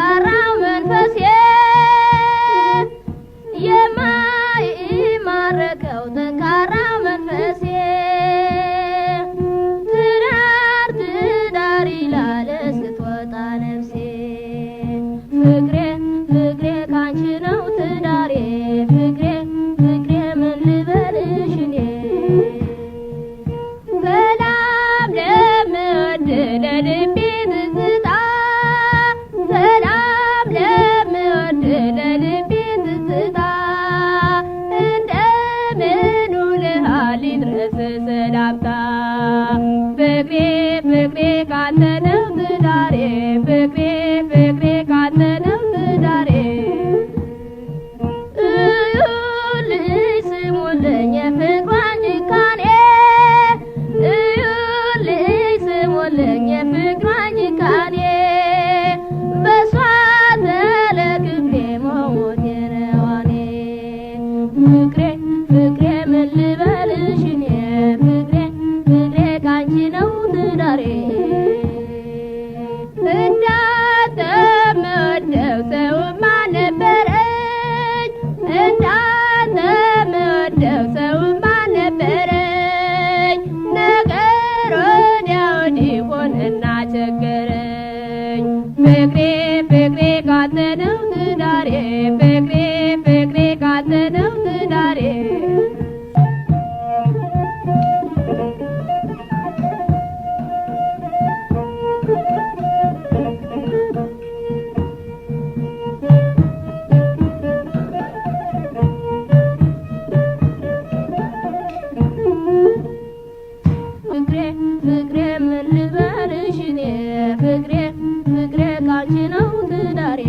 ጠንካራው መንፈሴ የማይማረከው ጠንካራው መንፈሴ ትዳር ትዳር ይላል ስትወጣ ነፍሴ ፍቅሬ ፍቅሬ ካንቺ ነው ትዳሬ ፍቅሬ ፍቅሬ ምን ልበልሽ እኔ ሰላም ለምወድ ለልቤ ትዝታ ሰላም ለምወድ ለልቤ ትዝታ እንደምን ውለሃል ይድረስ ሰላምታ ፍቅሬ ፍቅሬ ካንተ ነው ትዳሬ ፍቅሬ ፍቅሬ ካንተ ነው ትዳሬ እዩልኝ ስሙልኝ የፍቅሯን ጭካኔ እዩልኝ ስሙልኝ የፍቅሯን ጭካኔ በሷ ተለክፌ መሞቴ ነው እኔ ፍቅሬ ፍቅሬ ምን ልበልሽ እኔ ፍቅሬ ፍቅሬ ካንቺ ነው ትዳሬ እንዳንተ ምወደው ሰውማ ነበረኝ እንዳንተ ምወደው ሰውማ ነበረኝ ነገር ወዲያ ወዲህ ሆነና ቸገረኝ ፍቅሬ ፍቅሬ ካንተ ነው ትዳሬ ፍቅሬ ፍቅሬ ካንተ ነው ትዳሬ ፍቅሬ ፍቅሬ ምን ልበልሽ እኔ ፍቅሬ ፍቅሬ ካንቺ ነው ትዳሬ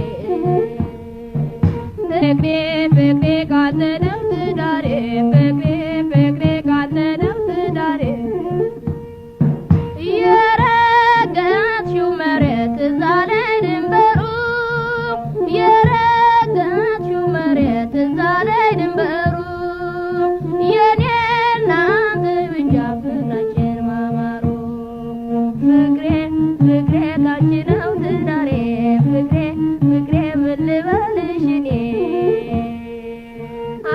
ፍቅሬ ፍቅሬ ካንተ ነው ትዳሬ ፍቅሬ ፍቅሬ ካንተ ነው ትዳሬ የረገጥሽው መሬት እዛ ላይ ድንበሩ የረገጥሽው መሬት እዛ ላይ ድንበሩ የኔ እናንተ ብቻ ፍቅራችን ማማሩ ፍቅሬ ፍቅሬ ካንቺ ነው ትዳሬ ፍቅሬ ፍቅሬ ምን ልበልሽ እኔ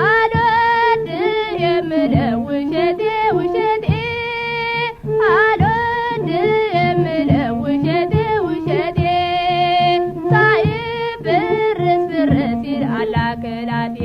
አልወድ የምለው ውሸቴ ውሸቴ አልወድ የምለው ውሸቴ ውሸቴ ሳይፍርስ ፍርስ ይላል አካላቴ